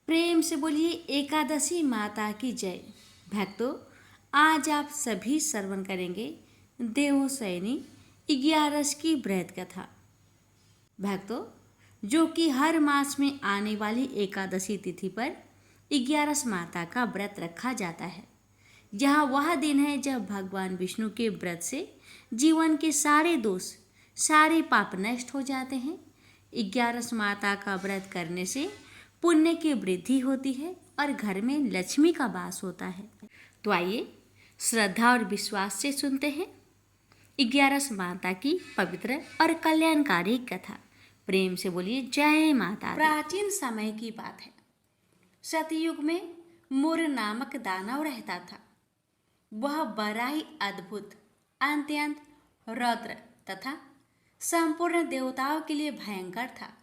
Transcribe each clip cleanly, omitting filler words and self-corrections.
प्रेम से बोलिए एकादशी माता की जय। भक्तों, आज आप सभी श्रवण करेंगे देवशयनी 11 की व्रत कथा। भक्तों, जो कि हर मास में आने वाली एकादशी तिथि पर 11 माता का व्रत रखा जाता है। यह वह दिन है जब भगवान विष्णु के व्रत से जीवन के सारे दोष, सारे पाप नष्ट हो जाते हैं। 11 माता का व्रत करने से पुण्य की वृद्धि होती है और घर में लक्ष्मी का वास होता है। तो आइए श्रद्धा और विश्वास से सुनते हैं 11 माता की पवित्र और कल्याणकारी कथा। प्रेम से बोलिए जय माता। प्राचीन समय की बात है। सतयुग में मुर नामक दानव रहता था। वह बड़ा ही अद्भुत, अत्यंत रौद्र तथा संपूर्ण देवताओं के लिए भयंकर था।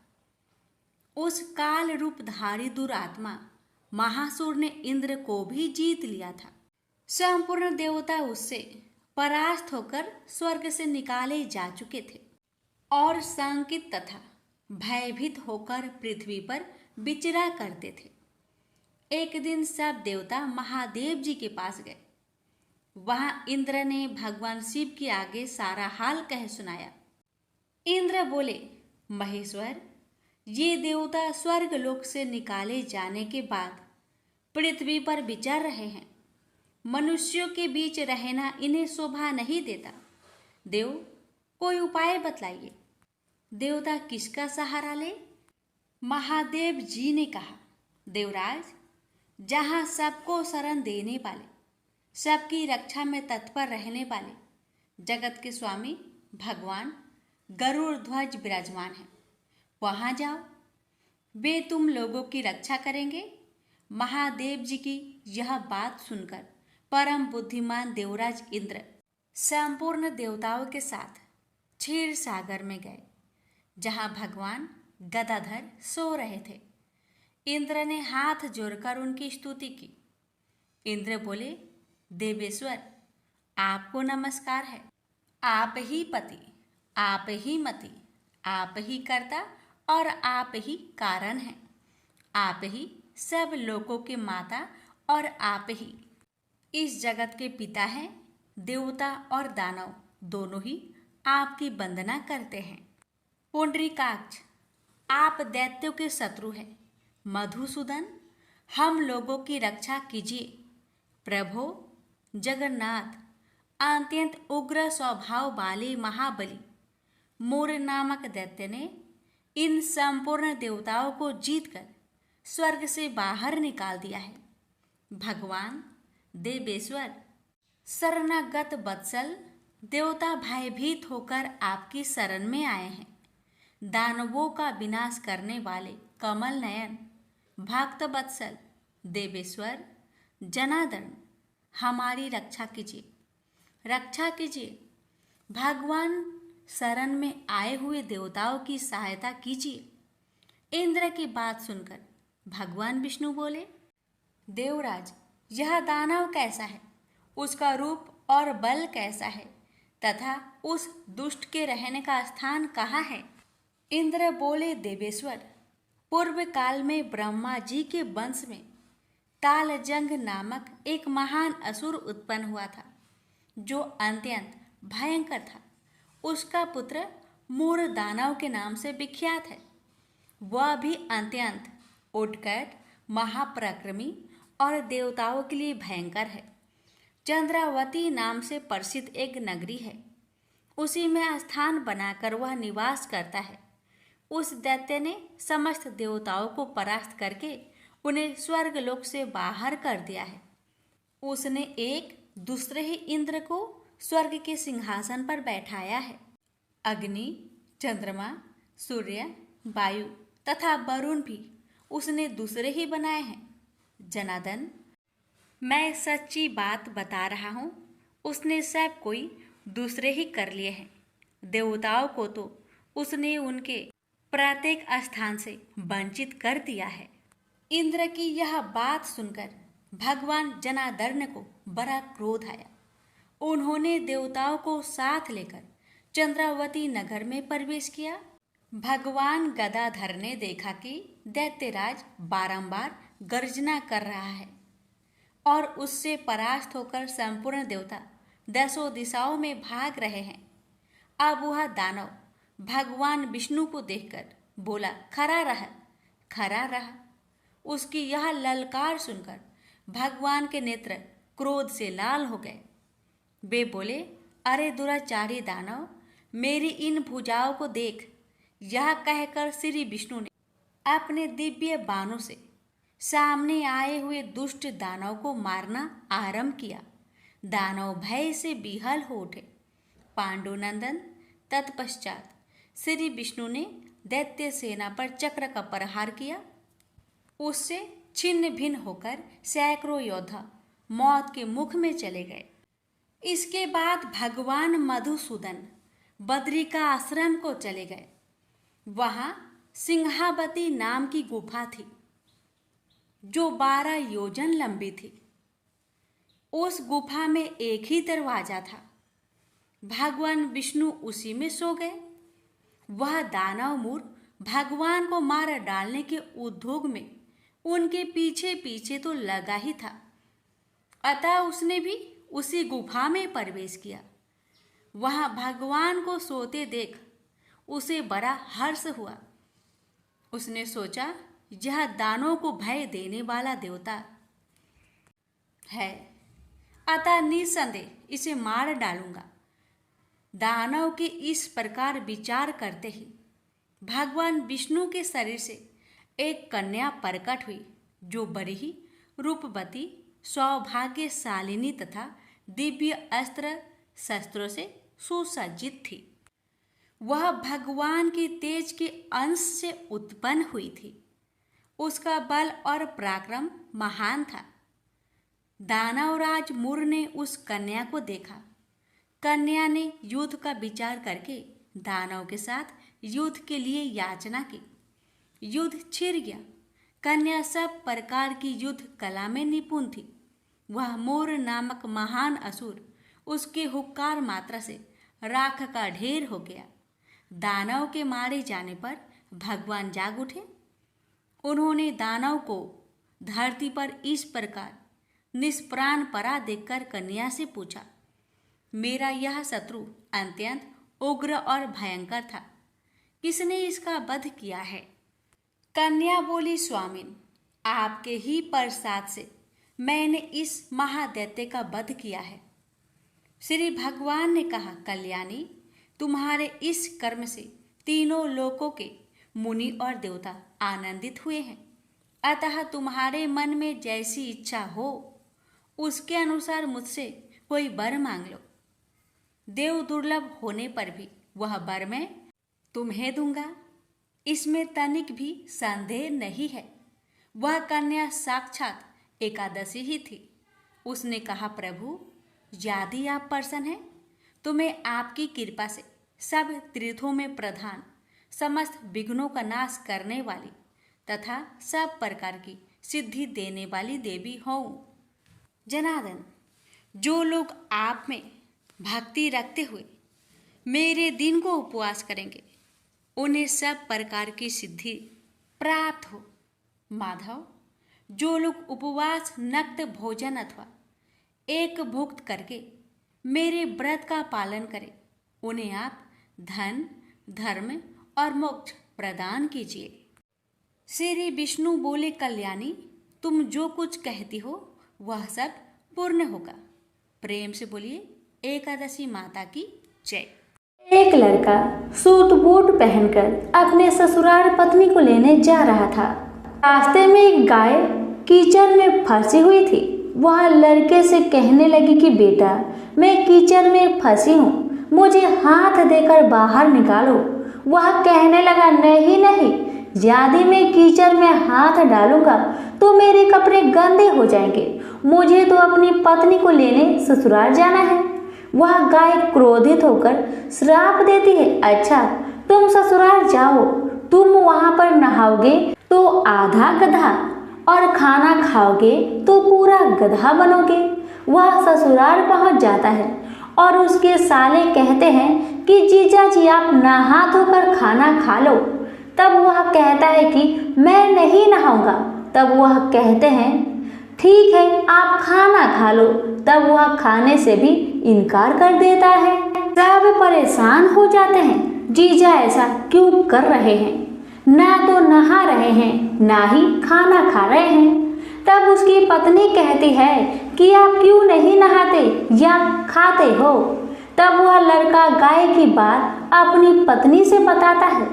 उस काल रूपधारी दुरात्मा महासुर ने इंद्र को भी जीत लिया था। संपूर्ण देवता उससे परास्त होकर स्वर्ग से निकाले जा चुके थे और शंकित तथा भयभीत होकर पृथ्वी पर विचरा करते थे। एक दिन सब देवता महादेव जी के पास गए। वहां इंद्र ने भगवान शिव के आगे सारा हाल कह सुनाया। इंद्र बोले, महेश्वर, ये देवता स्वर्ग लोक से निकाले जाने के बाद पृथ्वी पर विचर रहे हैं। मनुष्यों के बीच रहना इन्हें शोभा नहीं देता। देव, कोई उपाय बतलाइए। देवता किसका सहारा ले? महादेव जी ने कहा, देवराज, जहाँ सबको शरण देने वाले, सबकी रक्षा में तत्पर रहने वाले जगत के स्वामी भगवान गरुड़ ध्वज विराजमान है, वहां जाओ। वे तुम लोगों की रक्षा करेंगे। महादेव जी की यह बात सुनकर परम बुद्धिमान देवराज इंद्र संपूर्ण देवताओं के साथ क्षीर सागर में गए, जहां भगवान गदाधर सो रहे थे। इंद्र ने हाथ जोड़कर उनकी स्तुति की। इंद्र बोले, देवेश्वर, आपको नमस्कार है। आप ही पति, आप ही मति, आप ही कर्ता और आप ही कारण हैं। आप ही सब लोगों के माता और आप ही इस जगत के पिता हैं। देवता और दानव दोनों ही आपकी वंदना करते हैं। पुंडरीकाक्ष, आप दैत्यों के शत्रु हैं। मधुसूदन, हम लोगों की रक्षा कीजिए। प्रभो जगन्नाथ, अत्यंत उग्र स्वभाव वाले महाबली मुर नामक दैत्य ने इन संपूर्ण देवताओं को जीतकर स्वर्ग से बाहर निकाल दिया है। भगवान देवेश्वर, शरणागत वत्सल देवता भयभीत होकर आपकी शरण में आए हैं। दानवों का विनाश करने वाले कमल नयन भक्त वत्सल देवेश्वर जनार्दन, हमारी रक्षा कीजिए, रक्षा कीजिए। भगवान शरण में आए हुए देवताओं की सहायता कीजिए। इंद्र की बात सुनकर भगवान विष्णु बोले, देवराज, यह दानव कैसा है, उसका रूप और बल कैसा है तथा उस दुष्ट के रहने का स्थान कहाँ है? इंद्र बोले, देवेश्वर, पूर्व काल में ब्रह्मा जी के वंश में तालजंग नामक एक महान असुर उत्पन्न हुआ था, जो अत्यंत भयंकर था। उसका पुत्र मूर दानव के नाम से विख्यात है। वह भी अत्यंत उत्कट, महापराक्रमी और देवताओं के लिए भयंकर है। चंद्रावती नाम से प्रसिद्ध एक नगरी है, उसी में स्थान बनाकर वह निवास करता है। उस दैत्य ने समस्त देवताओं को परास्त करके उन्हें स्वर्गलोक से बाहर कर दिया है। उसने एक दूसरे ही इंद्र को स्वर्ग के सिंहासन पर बैठाया है। अग्नि, चंद्रमा, सूर्य, वायु तथा वरुण भी उसने दूसरे ही बनाए हैं। जनार्दन, मैं सच्ची बात बता रहा हूँ, उसने सब कोई दूसरे ही कर लिए हैं। देवताओं को तो उसने उनके प्रत्येक स्थान से वंचित कर दिया है। इंद्र की यह बात सुनकर भगवान जनार्दन को बड़ा क्रोध आया। उन्होंने देवताओं को साथ लेकर चंद्रावती नगर में प्रवेश किया। भगवान गदाधर ने देखा कि दैत्यराज बारंबार गर्जना कर रहा है और उससे परास्त होकर संपूर्ण देवता दसों दिशाओं में भाग रहे हैं। अब वह दानव भगवान विष्णु को देखकर बोला, खड़ा रहा, खड़ा रहा। उसकी यह ललकार सुनकर भगवान के नेत्र क्रोध से लाल हो गए। वे बोले, अरे दुराचारी दानव, मेरी इन भुजाओं को देख। यह कहकर श्री विष्णु ने अपने दिव्य बाणों से सामने आए हुए दुष्ट दानव को मारना आरंभ किया। दानव भय से विहल हो उठे। पांडुनंदन, तत्पश्चात श्री विष्णु ने दैत्य सेना पर चक्र का प्रहार किया। उससे छिन्न भिन्न होकर सैकड़ों योद्धा मौत के मुख में चले गए। इसके बाद भगवान मधुसूदन बद्रिका आश्रम को चले गए। वहां सिंहावती नाम की गुफा थी जो 12 योजन लंबी थी। उस गुफा में एक ही दरवाजा था। भगवान विष्णु उसी में सो गए। वह दानव मूर्ख भगवान को मार डालने के उद्योग में उनके पीछे पीछे तो लगा ही था। अतः उसने भी उसी गुफा में प्रवेश किया। वहां भगवान को सोते देख उसे बड़ा हर्ष हुआ। उसने सोचा, यह दानों को भय देने वाला देवता है, अतः निसंदेह इसे मार डालूंगा। दानव के इस प्रकार विचार करते ही भगवान विष्णु के शरीर से एक कन्या प्रकट हुई जो बड़ी ही रूपवती, सौभाग्यशालिनी तथा दिव्य अस्त्र शस्त्रों से सुसज्जित थी। वह भगवान के तेज के अंश से उत्पन्न हुई थी। उसका बल और पराक्रम महान था। दानवराज मुर ने उस कन्या को देखा। कन्या ने युद्ध का विचार करके दानव के साथ युद्ध के लिए याचना की। युद्ध छिड़ गया। कन्या सब प्रकार की युद्ध कला में निपुण थी। वह मोर नामक महान असुर उसके हुक्कार मात्रा से राख का ढेर हो गया। दानव के मारे जाने पर भगवान जाग उठे। उन्होंने दानव को धरती पर इस प्रकार निष्प्राण पड़ा देखकर कन्या से पूछा, मेरा यह शत्रु अत्यंत उग्र और भयंकर था, किसने इसका वध किया है? कन्या बोली, स्वामिन, आपके ही प्रसाद से मैंने इस महादैत्य का वध किया है। श्री भगवान ने कहा, कल्याणी, तुम्हारे इस कर्म से तीनों लोकों के मुनि और देवता आनंदित हुए हैं। अतः तुम्हारे मन में जैसी इच्छा हो उसके अनुसार मुझसे कोई वर मांग लो। देव दुर्लभ होने पर भी वह वर मैं तुम्हें दूंगा, इसमें तनिक भी संदेह नहीं है। वह कन्या साक्षात एकादशी ही थी। उसने कहा, प्रभु, यदि आप प्रसन्न हैं तो मैं आपकी कृपा से सब तीर्थों में प्रधान, समस्त विघ्नों का नाश करने वाली तथा सब प्रकार की सिद्धि देने वाली देवी हूँ। जनार्दन, जो लोग आप में भक्ति रखते हुए मेरे दिन को उपवास करेंगे उन्हें सब प्रकार की सिद्धि प्राप्त हो। माधव, जो लोग उपवास, नक्त भोजन अथवा एक भुक्त करके मेरे व्रत का पालन करें उन्हें आप धन, धर्म और मोक्ष प्रदान कीजिए। श्री विष्णु बोले, कल्याणी, तुम जो कुछ कहती हो वह सब पूर्ण होगा। प्रेम से बोलिए, एकादशी माता की जय। एक लड़का सूट बूट पहनकर अपने ससुराल पत्नी को लेने जा रहा था। रास्ते में एक गाय कीचड़ में फंसी हुई थी। वह लड़के से कहने लगी कि बेटा, मैं कीचड़ में फंसी हूँ, मुझे हाथ देकर बाहर निकालो। वह कहने लगा, नहीं नहीं, यदि मैं कीचड़ में हाथ डालूंगा तो मेरे कपड़े गंदे हो जाएंगे। मुझे तो अपनी पत्नी को लेने ससुराल जाना है। वह गाय क्रोधित होकर श्राप देती है, अच्छा तुम ससुराल जाओ, तुम वहां पर नहाओगे तो आधा गधा और खाना खाओगे तो पूरा गधा बनोगे। वह ससुराल पहुंच जाता है और उसके साले कहते हैं कि जीजा जी आप नहा धोकर खाना खा लो। तब वह कहता है कि मैं नहीं नहाऊंगा। तब वह कहते हैं, ठीक है आप खाना खा लो। तब वह खाने से भी इनकार कर देता है। सब परेशान हो जाते हैं, जीजा ऐसा क्यों कर रहे हैं, ना तो नहा रहे हैं ना ही खाना खा रहे हैं। तब उसकी पत्नी कहती है कि आप क्यों नहीं नहाते या खाते हो। तब वह लड़का गाय की बात अपनी पत्नी से बताता है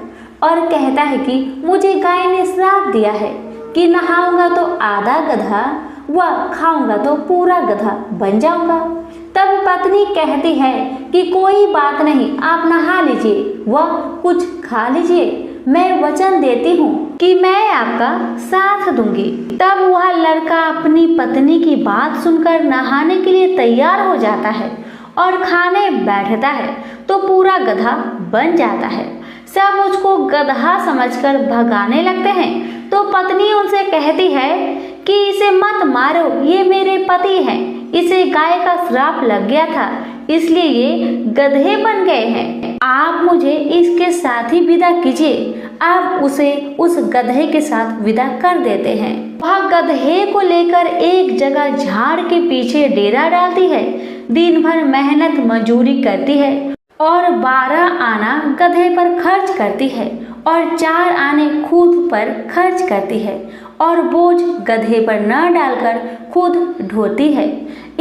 और कहता है कि मुझे गाय ने श्राप दिया है कि नहाऊंगा तो आधा गधा व खाऊंगा तो पूरा गधा बन जाऊंगा। तब पत्नी कहती है कि कोई बात नहीं, आप नहा लीजिए व कुछ खा लीजिए, मैं वचन देती हूँ कि मैं आपका साथ दूंगी। तब वह लड़का अपनी पत्नी की बात सुनकर नहाने के लिए तैयार हो जाता है और खाने बैठता है तो पूरा गधा बन जाता है। सब उसको गधा समझकर भगाने लगते हैं तो पत्नी उनसे कहती है कि इसे मत मारो, ये मेरे पति हैं, इसे गाय का श्राप लग गया था इसलिए ये गधे बन गए हैं। आप मुझे इसके साथ ही विदा कीजिए। आप उसे उस गधे के साथ विदा कर देते हैं। वह गधे को लेकर एक जगह झाड़ के पीछे डेरा डालती है। दिन भर मेहनत मजूरी करती है और 12 आना गधे पर खर्च करती है और 4 आने खुद पर खर्च करती है और बोझ गधे पर न डालकर खुद ढोती है।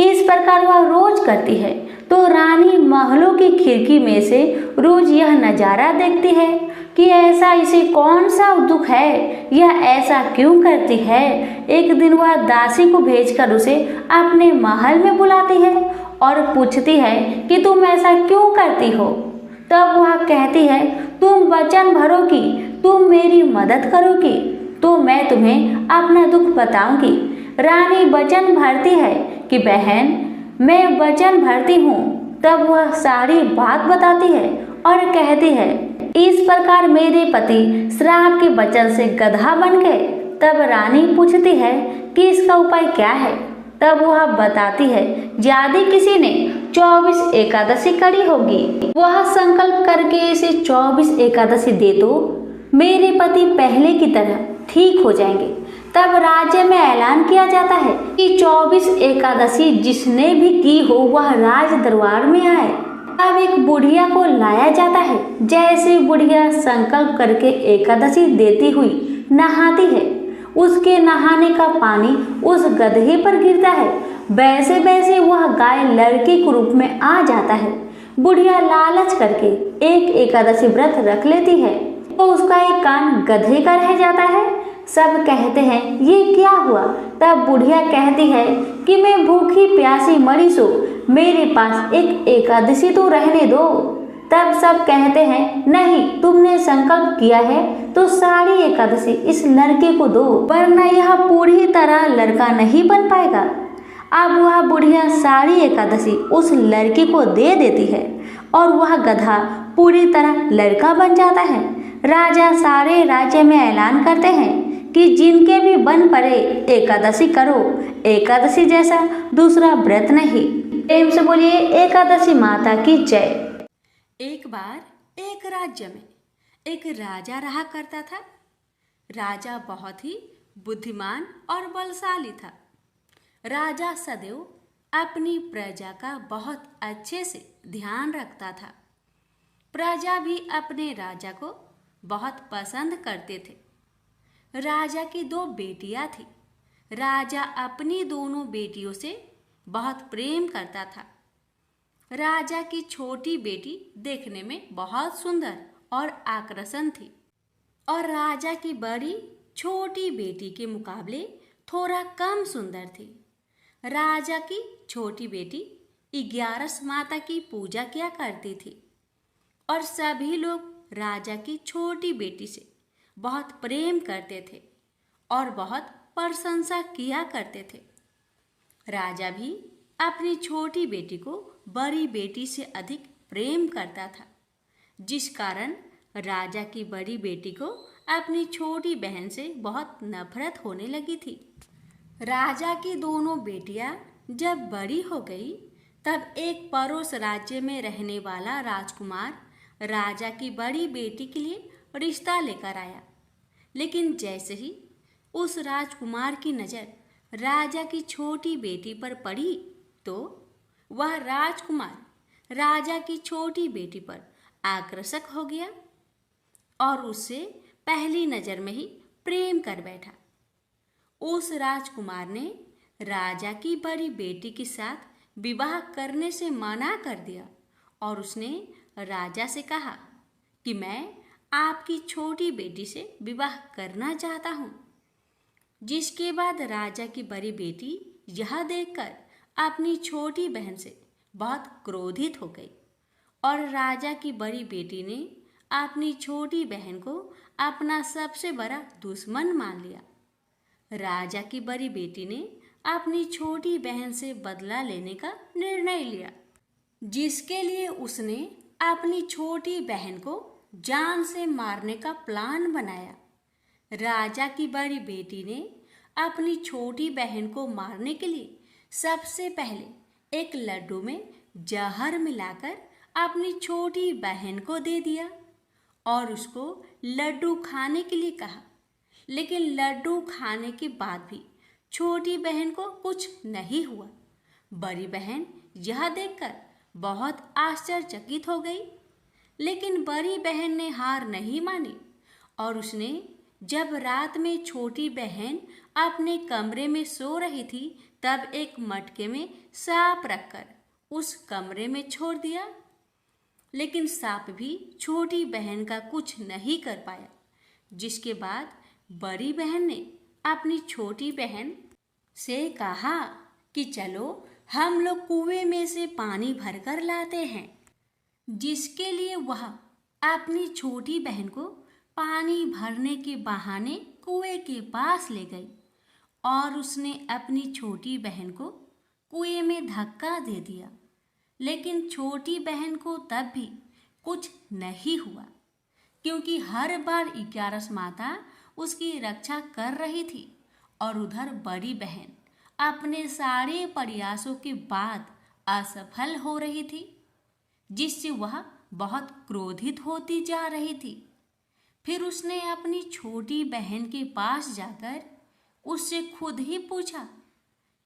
इस प्रकार वह रोज करती है तो रानी महलों की खिड़की में से रोज यह नजारा देखती है कि ऐसा इसे कौन सा दुख है, यह ऐसा क्यों करती है। एक दिन वह दासी को भेजकर उसे अपने महल में बुलाती है और पूछती है कि तुम ऐसा क्यों करती हो। तब वह कहती है, तुम वचन भरोगी, तुम मेरी मदद करोगी तो मैं तुम्हें अपना दुख बताऊंगी। रानी वचन भरती है कि बहन मैं वचन भरती हूँ। तब वह सारी बात बताती है और कहती है, इस प्रकार मेरे पति श्राप के वचन से गधा बन गए। तब रानी पूछती है कि इसका उपाय क्या है। तब वह बताती है, यदि किसी ने 24 एकादशी करी होगी, वह संकल्प करके इसे 24 एकादशी दे तो मेरे पति पहले की तरह ठीक हो जाएंगे। तब राज्य में ऐलान किया जाता है कि 24 एकादशी जिसने भी की हो वह राज दरबार में आए। अब एक बुढ़िया को लाया जाता है। जैसे बुढ़िया संकल्प करके एकादशी देती हुई नहाती है, उसके नहाने का पानी उस गधे पर गिरता है। वैसे वैसे वह गाय लड़के के रूप में आ जाता है। बुढ़िया लालच करके एक एकादशी व्रत रख लेती है तो उसका एक कान गधे का रह जाता है। सब कहते हैं ये क्या हुआ। तब बुढ़िया कहती है कि मैं भूखी प्यासी मरी सो, मेरे पास एक एकादशी तो रहने दो। तब सब कहते हैं नहीं, तुमने संकल्प किया है तो सारी एकादशी इस लड़के को दो, वरना यह पूरी तरह लड़का नहीं बन पाएगा। अब वह बुढ़िया सारी एकादशी उस लड़के को दे देती है और वह गधा पूरी तरह लड़का बन जाता है। राजा सारे राज्य में ऐलान करते हैं कि जिनके भी बन पड़े एकादशी करो, एकादशी जैसा दूसरा व्रत नहीं। प्रेम से बोलिए एकादशी माता की जय। एक बार एक राज्य में एक राजा रहा करता था। राजा बहुत ही बुद्धिमान और बलशाली था। राजा सदैव अपनी प्रजा का बहुत अच्छे से ध्यान रखता था। प्रजा भी अपने राजा को बहुत पसंद करते थे। राजा की 2 बेटियां थी। राजा अपनी दोनों बेटियों से बहुत प्रेम करता था। राजा की छोटी बेटी देखने में बहुत सुंदर और आकर्षण थी और राजा की बड़ी छोटी बेटी के मुकाबले थोड़ा कम सुंदर थी। राजा की छोटी बेटी 11 माता की पूजा किया करती थी और सभी लोग राजा की छोटी बेटी से बहुत प्रेम करते थे और बहुत प्रशंसा किया करते थे। राजा भी अपनी छोटी बेटी को बड़ी बेटी से अधिक प्रेम करता था, जिस कारण राजा की बड़ी बेटी को अपनी छोटी बहन से बहुत नफरत होने लगी थी। राजा की दोनों बेटियां जब बड़ी हो गई तब एक पड़ोस राज्य में रहने वाला राजकुमार राजा की बड़ी बेटी के लिए रिश्ता लेकर आया। लेकिन जैसे ही उस राजकुमार की नज़र राजा की छोटी बेटी पर पड़ी तो वह राजकुमार राजा की छोटी बेटी पर आकर्षक हो गया और उससे पहली नज़र में ही प्रेम कर बैठा। उस राजकुमार ने राजा की बड़ी बेटी के साथ विवाह करने से मना कर दिया और उसने राजा से कहा कि मैं आपकी छोटी बेटी से विवाह करना चाहता हूँ। जिसके बाद राजा की बड़ी बेटी यह देखकर अपनी छोटी बहन से बहुत क्रोधित हो गई और राजा की बड़ी बेटी ने अपनी छोटी बहन को अपना सबसे बड़ा दुश्मन मान लिया। राजा की बड़ी बेटी ने अपनी छोटी बहन से बदला लेने का निर्णय लिया, जिसके लिए उसने अपनी छोटी बहन को जान से मारने का प्लान बनाया। राजा की बड़ी बेटी ने अपनी छोटी बहन को मारने के लिए सबसे पहले एक लड्डू में जहर मिलाकर अपनी छोटी बहन को दे दिया और उसको लड्डू खाने के लिए कहा। लेकिन लड्डू खाने के बाद भी छोटी बहन को कुछ नहीं हुआ। बड़ी बहन यह देखकर बहुत आश्चर्यचकित हो गई, लेकिन बड़ी बहन ने हार नहीं मानी और उसने जब रात में छोटी बहन अपने कमरे में सो रही थी तब एक मटके में सांप रखकर उस कमरे में छोड़ दिया। लेकिन सांप भी छोटी बहन का कुछ नहीं कर पाया, जिसके बाद बड़ी बहन ने अपनी छोटी बहन से कहा कि चलो हम लोग कुएं में से पानी भरकर लाते हैं। जिसके लिए वह अपनी छोटी बहन को पानी भरने के बहाने कुएं के पास ले गई और उसने अपनी छोटी बहन को कुएं में धक्का दे दिया। लेकिन छोटी बहन को तब भी कुछ नहीं हुआ, क्योंकि हर बार 11 माता उसकी रक्षा कर रही थी और उधर बड़ी बहन अपने सारे प्रयासों के बाद असफल हो रही थी, जिससे वह बहुत क्रोधित होती जा रही थी। फिर उसने अपनी छोटी बहन के पास जाकर उससे खुद ही पूछा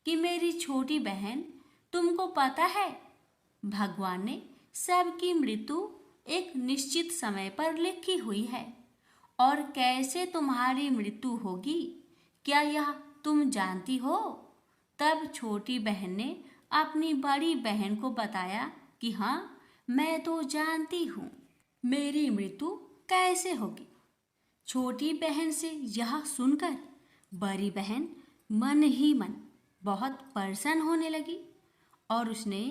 कि मेरी छोटी बहन, तुमको पता है भगवान ने सबकी मृत्यु एक निश्चित समय पर लिखी हुई है और कैसे तुम्हारी मृत्यु होगी, क्या यह तुम जानती हो? तब छोटी बहन ने अपनी बड़ी बहन को बताया कि हाँ, मैं तो जानती हूँ मेरी मृत्यु कैसे होगी। छोटी बहन से यह सुनकर बड़ी बहन मन ही मन बहुत प्रसन्न होने लगी और उसने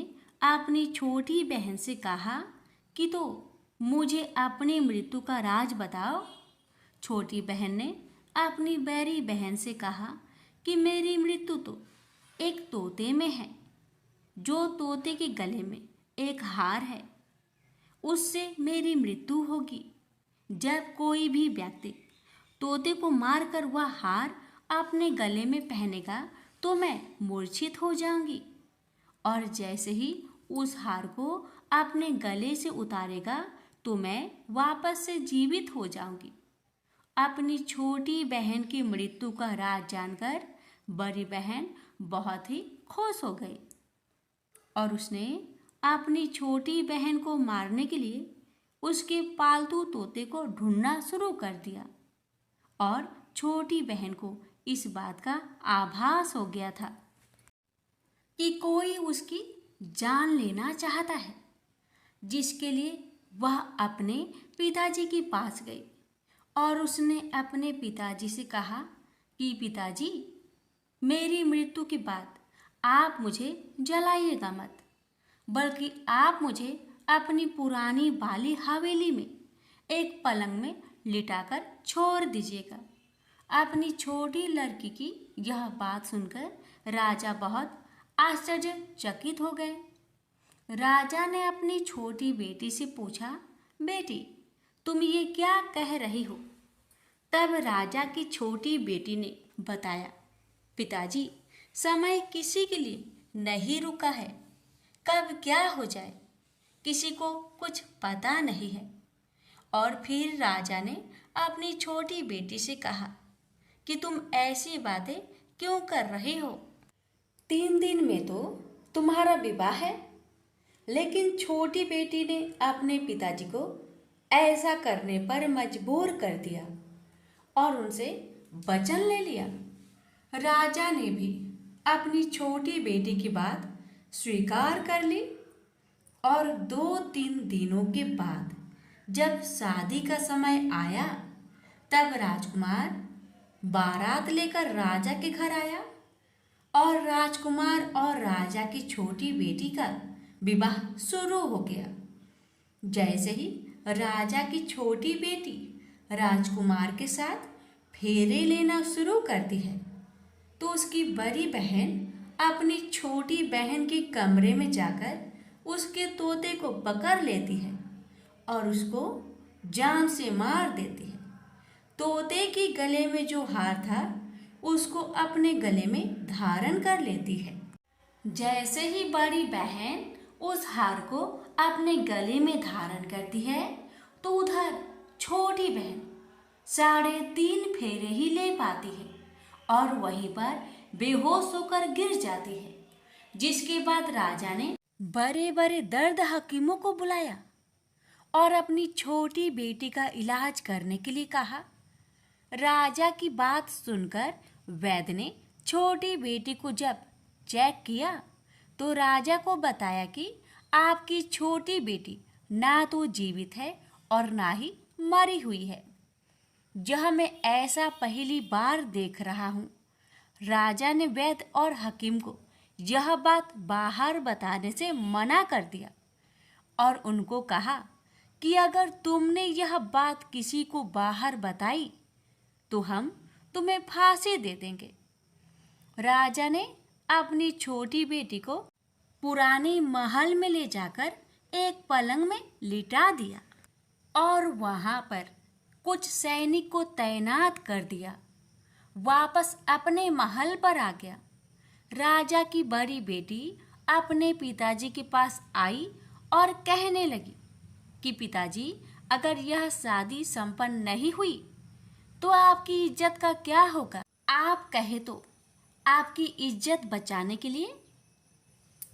अपनी छोटी बहन से कहा कि तो मुझे अपनी मृत्यु का राज बताओ। छोटी बहन ने अपनी बड़ी बहन से कहा कि मेरी मृत्यु तो एक तोते में है, जो तोते के गले में एक हार है, उससे मेरी मृत्यु होगी। जब कोई भी व्यक्ति तोते को मारकर वह हार अपने गले में पहनेगा तो मैं मूर्छित हो जाऊंगी, और जैसे ही उस हार को अपने गले से उतारेगा तो मैं वापस से जीवित हो जाऊंगी। अपनी छोटी बहन की मृत्यु का राज जानकर बड़ी बहन बहुत ही खुश हो गई और उसने अपनी छोटी बहन को मारने के लिए उसके पालतू तोते को ढूंढना शुरू कर दिया और छोटी बहन को इस बात का आभास हो गया था कि कोई उसकी जान लेना चाहता है, जिसके लिए वह अपने पिताजी के पास गई और उसने अपने पिताजी से कहा कि पिताजी, मेरी मृत्यु के बाद आप मुझे जलाइएगा मत, बल्कि आप मुझे अपनी पुरानी वाली हवेली में एक पलंग में लिटाकर छोड़ दीजिएगा। अपनी छोटी लड़की की यह बात सुनकर राजा बहुत आश्चर्यचकित हो गए। राजा ने अपनी छोटी बेटी से पूछा, बेटी, तुम ये क्या कह रही हो? तब राजा की छोटी बेटी ने बताया, पिताजी, समय किसी के लिए नहीं रुका है, कब क्या हो जाए किसी को कुछ पता नहीं है। और फिर राजा ने अपनी छोटी बेटी से कहा कि तुम ऐसी बातें क्यों कर रहे हो? 3 दिन में तो तुम्हारा विवाह है। लेकिन छोटी बेटी ने अपने पिताजी को ऐसा करने पर मजबूर कर दिया और उनसे वचन ले लिया। राजा ने भी अपनी छोटी बेटी की बात स्वीकार कर ली और 2-3 दिनों के बाद जब शादी का समय आया तब राजकुमार बारात लेकर राजा के घर आया और राजकुमार और राजा की छोटी बेटी का विवाह शुरू हो गया। जैसे ही राजा की छोटी बेटी राजकुमार के साथ फेरे लेना शुरू करती है तो उसकी बड़ी बहन अपनी छोटी बहन के कमरे में जाकर उसके तोते को पकड़ लेती है और उसको जान से मार देती है। तोते के गले में जो हार था उसको अपने गले में धारण कर लेती है। जैसे ही बड़ी बहन उस हार को अपने गले में धारण करती है तो उधर छोटी बहन 3.5 फेरे ही ले पाती है और वहीं पर बेहोश होकर गिर जाती है। जिसके बाद राजा ने बड़े बड़े दर्द हकीमों को बुलाया और अपनी छोटी बेटी का इलाज करने के लिए कहा। राजा की बात सुनकर वैद्य ने छोटी बेटी को जब चेक किया तो राजा को बताया कि आपकी छोटी बेटी ना तो जीवित है और ना ही मरी हुई है। यह मैं ऐसा पहली बार देख रहा हूँ। राजा ने वैद्य और हकीम को यह बात बाहर बताने से मना कर दिया और उनको कहा कि अगर तुमने यह बात किसी को बाहर बताई तो हम तुम्हें फांसी दे देंगे। राजा ने अपनी छोटी बेटी को पुराने महल में ले जाकर एक पलंग में लिटा दिया और वहां पर कुछ सैनिक को तैनात कर दिया। वापस अपने महल पर आ गया। राजा की बड़ी बेटी अपने पिताजी के पास आई और कहने लगी कि पिताजी, अगर यह शादी संपन्न नहीं हुई तो आपकी इज्जत का क्या होगा? आप कहे तो आपकी इज्जत बचाने के लिए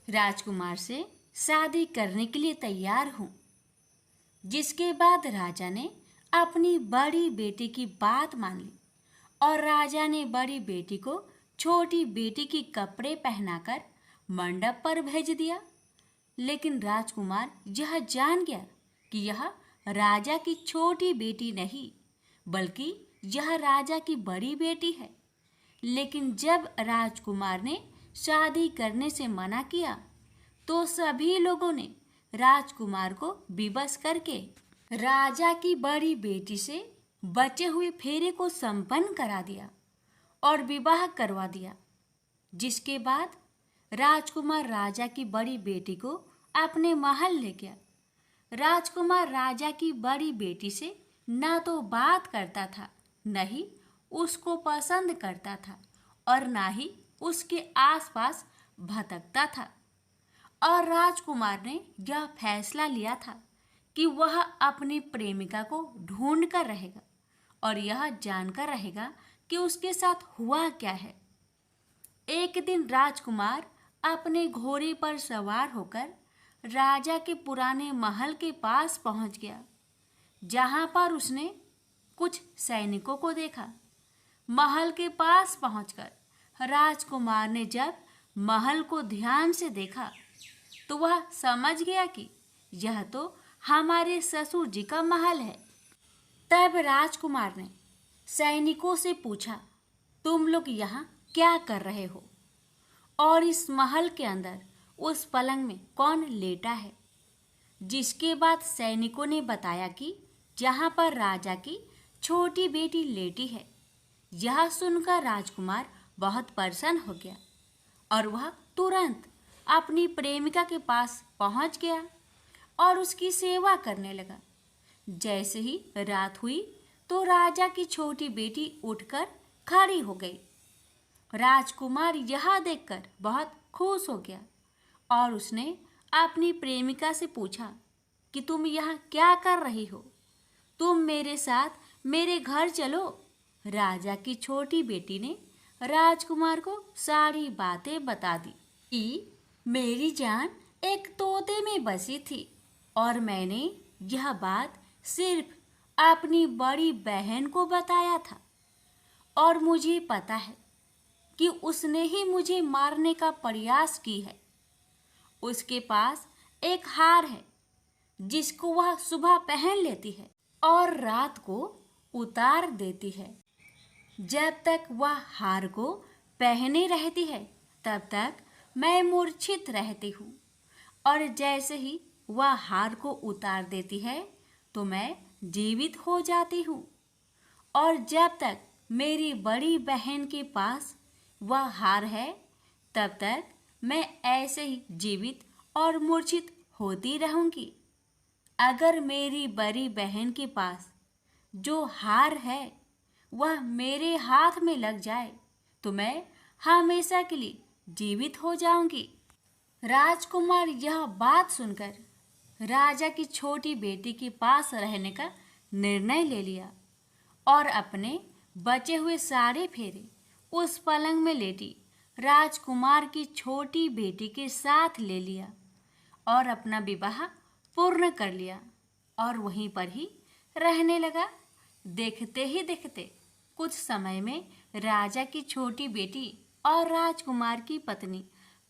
राजकुमार से शादी करने के लिए तैयार हूँ। जिसके बाद राजा ने अपनी बड़ी बेटी की बात मान ली और राजा ने बड़ी बेटी को छोटी बेटी की कपड़े पहनाकर मंडप पर भेज दिया। लेकिन राजकुमार यह जान गया कि यह राजा की छोटी बेटी नहीं बल्कि यह राजा की बड़ी बेटी है। लेकिन जब राजकुमार ने शादी करने से मना किया तो सभी लोगों ने राजकुमार को विवश करके राजा की बड़ी बेटी से बचे हुए फेरे को संपन्न करा दिया और विवाह करवा दिया। जिसके बाद राजकुमार राजा की बड़ी बेटी को अपने महल ले गया। राजकुमार राजा की बड़ी बेटी से ना तो बात करता था, न ही उसको पसंद करता था और ना ही उसके आसपास भटकता था। और राजकुमार ने यह फैसला लिया था कि वह अपनी प्रेमिका को ढूंढ कर रहेगा और यह जानकर रहेगा कि उसके साथ हुआ क्या है। एक दिन राजकुमार अपने घोड़े पर सवार होकर राजा के पुराने महल के पास पहुंच गया, जहां पर उसने कुछ सैनिकों को देखा। महल के पास पहुंचकर राजकुमार ने जब महल को ध्यान से देखा तो वह समझ गया कि यह तो हमारे ससुर जी का महल है। तब राजकुमार ने सैनिकों से पूछा, तुम लोग यहाँ क्या कर रहे हो और इस महल के अंदर उस पलंग में कौन लेटा है? जिसके बाद सैनिकों ने बताया कि जहाँ पर राजा की छोटी बेटी लेटी है। यह सुनकर राजकुमार बहुत प्रसन्न हो गया और वह तुरंत अपनी प्रेमिका के पास पहुंच गया और उसकी सेवा करने लगा। जैसे ही रात हुई तो राजा की छोटी बेटी उठकर खड़ी हो गई। राजकुमार यह देखकर बहुत खुश हो गया और उसने अपनी प्रेमिका से पूछा कि तुम यहाँ क्या कर रही हो? तुम मेरे साथ मेरे घर चलो राजा की छोटी बेटी ने राजकुमार को सारी बातें बता दी कि मेरी जान एक तोते में बसी थी और मैंने यह बात सिर्फ अपनी बड़ी बहन को बताया था और मुझे पता है कि उसने ही मुझे मारने का प्रयास की है। उसके पास एक हार है जिसको वह सुबह पहन लेती है और रात को उतार देती है। जब तक वह हार को पहने रहती है तब तक मैं मूर्छित रहती हूँ और जैसे ही वह हार को उतार देती है तो मैं जीवित हो जाती हूँ और जब तक मेरी बड़ी बहन के पास वह हार है तब तक मैं ऐसे ही जीवित और मूर्छित होती रहूँगी। अगर मेरी बड़ी बहन के पास जो हार है वह मेरे हाथ में लग जाए तो मैं हमेशा के लिए जीवित हो जाऊंगी। राजकुमार यह बात सुनकर राजा की छोटी बेटी के पास रहने का निर्णय ले लिया और अपने बचे हुए सारे फेरे उस पलंग में लेटी राजकुमार की छोटी बेटी के साथ ले लिया और अपना विवाह पूर्ण कर लिया और वहीं पर ही रहने लगा। देखते ही देखते कुछ समय में राजा की छोटी बेटी और राजकुमार की पत्नी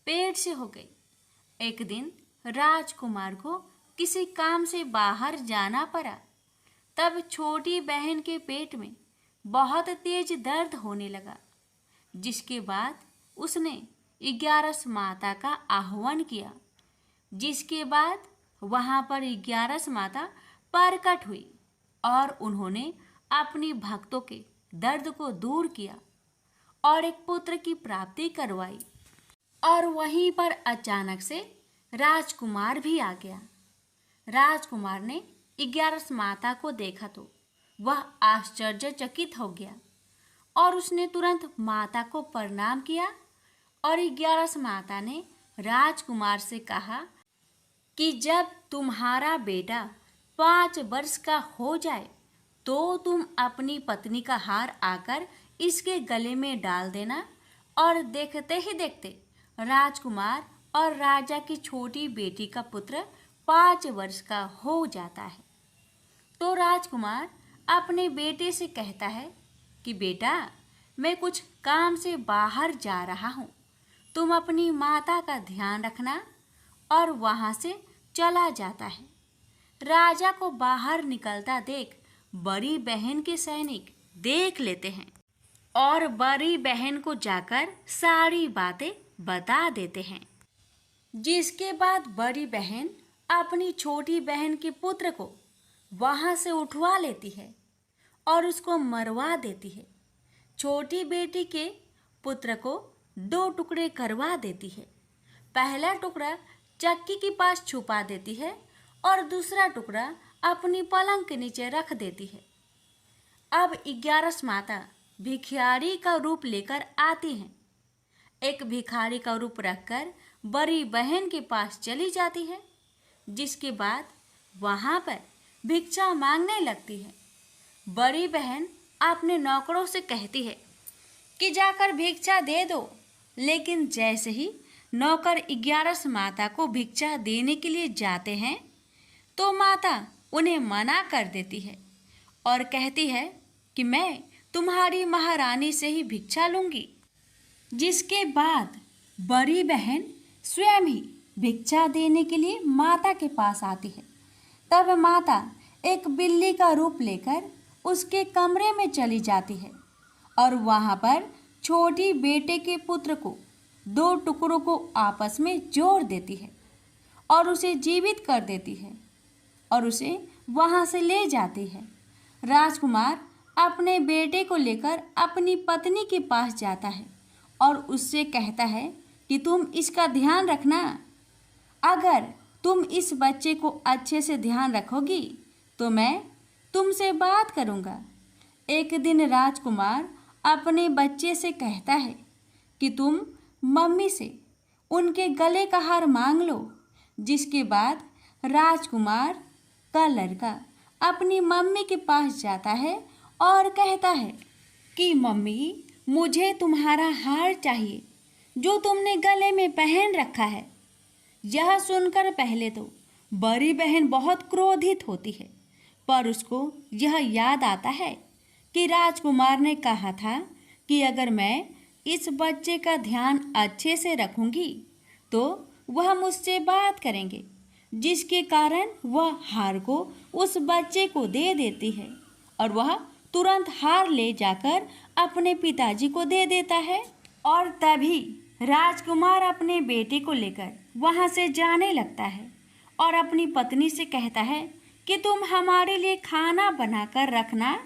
पेट से हो गई। एक दिन राजकुमार को किसी काम से बाहर जाना पड़ा। तब छोटी बहन के पेट में बहुत तेज दर्द होने लगा, जिसके बाद उसने 11 माता का आह्वान किया। जिसके बाद वहाँ पर 11 माता प्रकट हुई और उन्होंने अपनी भक्तों के दर्द को दूर किया और एक पुत्र की प्राप्ति करवाई। और वहीं पर अचानक से राजकुमार भी आ गया। राजकुमार ने 11 माता को देखा तो वह आश्चर्यचकित हो गया और उसने तुरंत माता को प्रणाम किया और 11 माता ने राजकुमार से कहा कि जब तुम्हारा बेटा 5 वर्ष का हो जाए तो तुम अपनी पत्नी का हार आकर इसके गले में डाल देना। और देखते ही देखते राजकुमार और राजा की छोटी बेटी का पुत्र 5 वर्ष का हो जाता है। तो राजकुमार अपने बेटे से कहता है कि बेटा, मैं कुछ काम से बाहर जा रहा हूँ, तुम अपनी माता का ध्यान रखना। और वहाँ से चला जाता है। राजा को बाहर निकलता देख बड़ी बहन के सैनिक देख लेते हैं और बड़ी बहन को जाकर सारी बातें बता देते हैं। जिसके बाद बड़ी बहन अपनी छोटी बहन के पुत्र को वहाँ से उठवा लेती है और उसको मरवा देती है। छोटी बेटी के पुत्र को 2 टुकड़े करवा देती है। पहला टुकड़ा चक्की के पास छुपा देती है और दूसरा टुकड़ा अपनी पलंग के नीचे रख देती है। अब 11 माता भिखारी का रूप लेकर आती हैं। एक भिखारी का रूप रखकर बड़ी बहन के पास चली जाती है। जिसके बाद वहाँ पर भिक्षा मांगने लगती है। बड़ी बहन अपने नौकरों से कहती है कि जाकर भिक्षा दे दो, लेकिन जैसे ही नौकर 11 माता को भिक्षा देने के लिए जाते हैं तो माता उन्हें मना कर देती है और कहती है कि मैं तुम्हारी महारानी से ही भिक्षा लूँगी। जिसके बाद बड़ी बहन स्वयं ही भिक्षा देने के लिए माता के पास आती है। तब माता एक बिल्ली का रूप लेकर उसके कमरे में चली जाती है और वहाँ पर छोटी बेटे के पुत्र को 2 टुकड़ों को आपस में जोड़ देती है और उसे जीवित कर देती है और उसे वहाँ से ले जाती है। राजकुमार अपने बेटे को लेकर अपनी पत्नी के पास जाता है और उससे कहता है कि तुम इसका ध्यान रखना। अगर तुम इस बच्चे को अच्छे से ध्यान रखोगी तो मैं तुमसे बात करूँगा। एक दिन राजकुमार अपने बच्चे से कहता है कि तुम मम्मी से उनके गले का हार मांग लो। जिसके बाद राजकुमार का लड़का अपनी मम्मी के पास जाता है और कहता है कि मम्मी मुझे तुम्हारा हार चाहिए जो तुमने गले में पहन रखा है। यह सुनकर पहले तो बड़ी बहन बहुत क्रोधित होती है, पर उसको यह याद आता है कि राजकुमार ने कहा था कि अगर मैं इस बच्चे का ध्यान अच्छे से रखूंगी तो वह मुझसे बात करेंगे, जिसके कारण वह हार को उस बच्चे को दे देती है और वह तुरंत हार ले जाकर अपने पिताजी को दे देता है। और तभी राजकुमार अपने बेटे को लेकर वहाँ से जाने लगता है और अपनी पत्नी से कहता है कि तुम हमारे लिए खाना बनाकर रखना,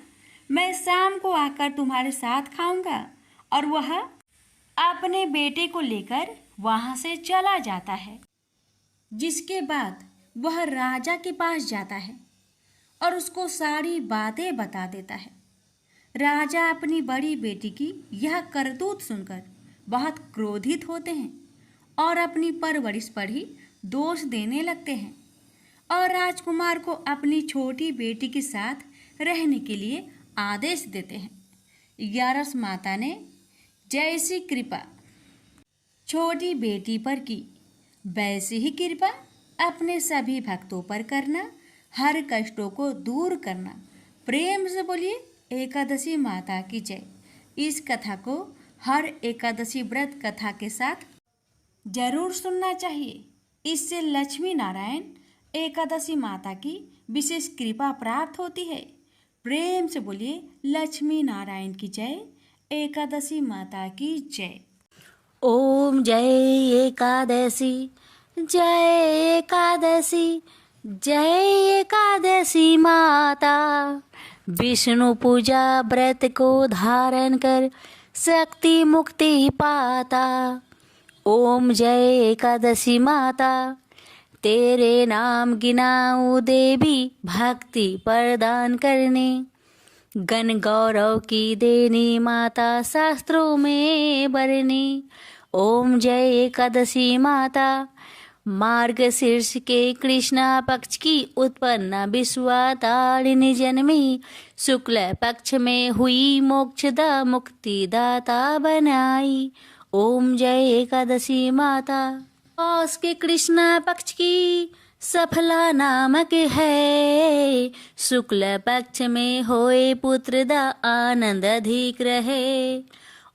मैं शाम को आकर तुम्हारे साथ खाऊंगा। और वह अपने बेटे को लेकर वहाँ से चला जाता है, जिसके बाद वह राजा के पास जाता है और उसको सारी बातें बता देता है। राजा अपनी बड़ी बेटी की यह करतूत सुनकर बहुत क्रोधित होते हैं और अपनी परवरिश पर ही दोष देने लगते हैं और राजकुमार को अपनी छोटी बेटी के साथ रहने के लिए आदेश देते हैं। 11 माता ने जैसी कृपा छोटी बेटी पर की, वैसी ही कृपा अपने सभी भक्तों पर करना, हर कष्टों को दूर करना। प्रेम से बोलिए एकादशी माता की जय। इस कथा को हर एकादशी व्रत कथा के साथ जरूर सुनना चाहिए। इससे लक्ष्मी नारायण एकादशी माता की विशेष कृपा प्राप्त होती है। प्रेम से बोलिए लक्ष्मी नारायण की जय, एकादशी माता की जय। ओम जय एकादशी, जय एकादशी, जय एकादशी माता। विष्णु पूजा व्रत को धारण कर शक्ति मुक्ति पाता। ओम जय एकादशी माता, तेरे नाम गिनाऊं देवी, भक्ति प्रदान करने। गण गौरव की देनी माता, शास्त्रों में बरनी। ओम जय एकादशी माता, मार्गशीर्ष के कृष्णा पक्ष की उत्पन्ना विश्वातारिणी जन्मी, शुक्ल पक्ष में हुई मोक्षदा मुक्तिदाता बनाई। ओम जय एकादशी माता, पौष के कृष्णा पक्ष की सफला नामक है, शुक्ल पक्ष में होए पुत्र दा आनंद अधिक रहे।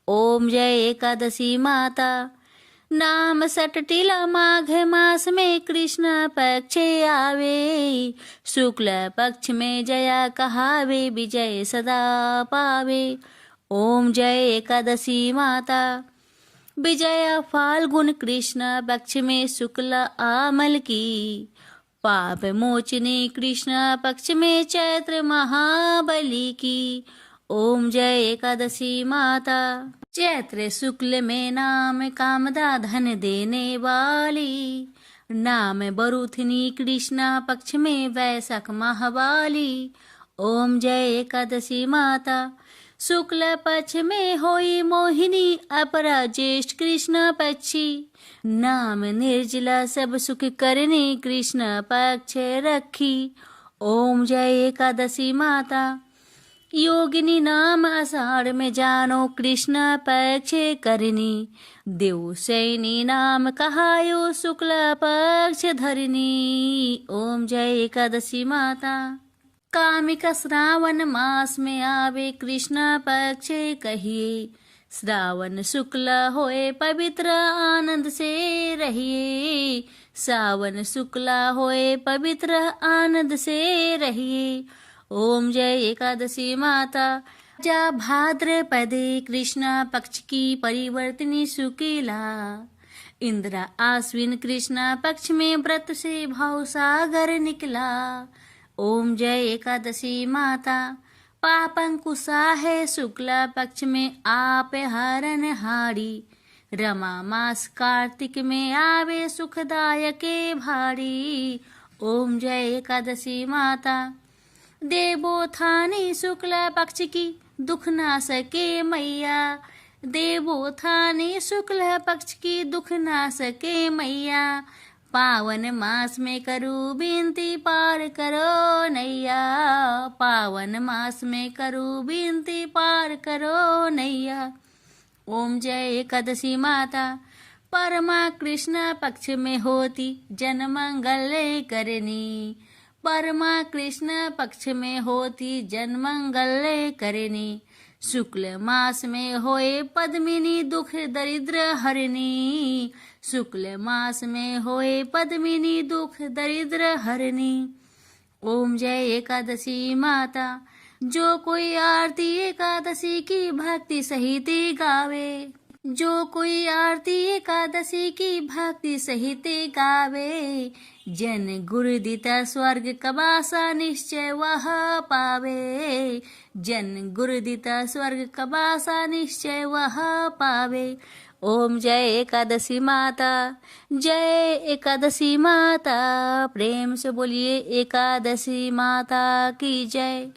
ओम जय एकादशी माता, नाम सटटिला माघ मास में कृष्ण पक्ष आवे, शुक्ल पक्ष में जया कहावे, विजय सदा पावे। ओम जय एकादशी माता, विजया फाल्गुन कृष्ण पक्ष में शुक्ल आमल की, पाप मोचनी कृष्ण पक्ष में चैत्र महाबली की। ओम जय एकादशी माता, चैत्र शुक्ल में नाम कामदा धन देने वाली, नाम बरुथनी कृष्ण पक्ष में वैशाख महावाली। ओम जय एकादशी माता, शुक्ल पक्ष में होई मोहिनी, अपरा ज्येष्ठ कृष्ण पक्षी, नाम निर्जला सब सुख करने कृष्ण पक्ष रखी। ओम जय एकादशी माता, योगिनी नाम आषाढ़ में जानो कृष्ण पक्ष करनी, देव सैनी नाम कहायो शुक्ल पक्ष धरनी। ओम जय एकादशी माता, कामिक श्रावण मास में आवे कृष्ण पक्ष कहिए, श्रावण शुक्ल होए पवित्र आनंद से रहिए, सावन शुक्ल होए पवित्र आनंद से रहिए। ओम जय एकादशी माता, जा भाद्रपदे कृष्ण पक्ष की परिवर्तनी शुक्ला, इंद्र आश्विन कृष्ण पक्ष में व्रत से भाव सागर निकला। ओम जय एकादशी माता, पापंकुशा है शुक्ला पक्ष में आप हरण हारी, रमा मास कार्तिक में आवे सुखदायक भारी। ओम जय एकादशी माता, देवोत्थानी शुक्ला पक्ष की दुख ना सके मैया, देवोत्थानी शुक्ला पक्ष की दुख ना सके मैया, पावन मास में करूँ विनती पार करो नैया, पावन मास में करूँ विनती पार करो नैया। ओम जय एकादशी माता, परमा कृष्ण पक्ष में होती जन मंगल करनी, परमा कृष्ण पक्ष में होती जन मंगल करनी। शुक्ल मास में होए पद्मिनी दुख दरिद्र हरनी, शुक्ल मास में होए पद्मिनी दुख दरिद्र हरनी। ओम जय एकादशी माता, जो कोई आरती एकादशी की भक्ति सहित गावे, जो कोई आरती एकादशी की भक्ति सहित गावे, जन गुरु दिता स्वर्ग कबासा निश्चय वह पावे, जन गुरु दिता स्वर्ग कबासा निश्चय वह पावे। ओम जय एकादशी माता, जय एकादशी माता, प्रेम से बोलिए एकादशी माता की जय।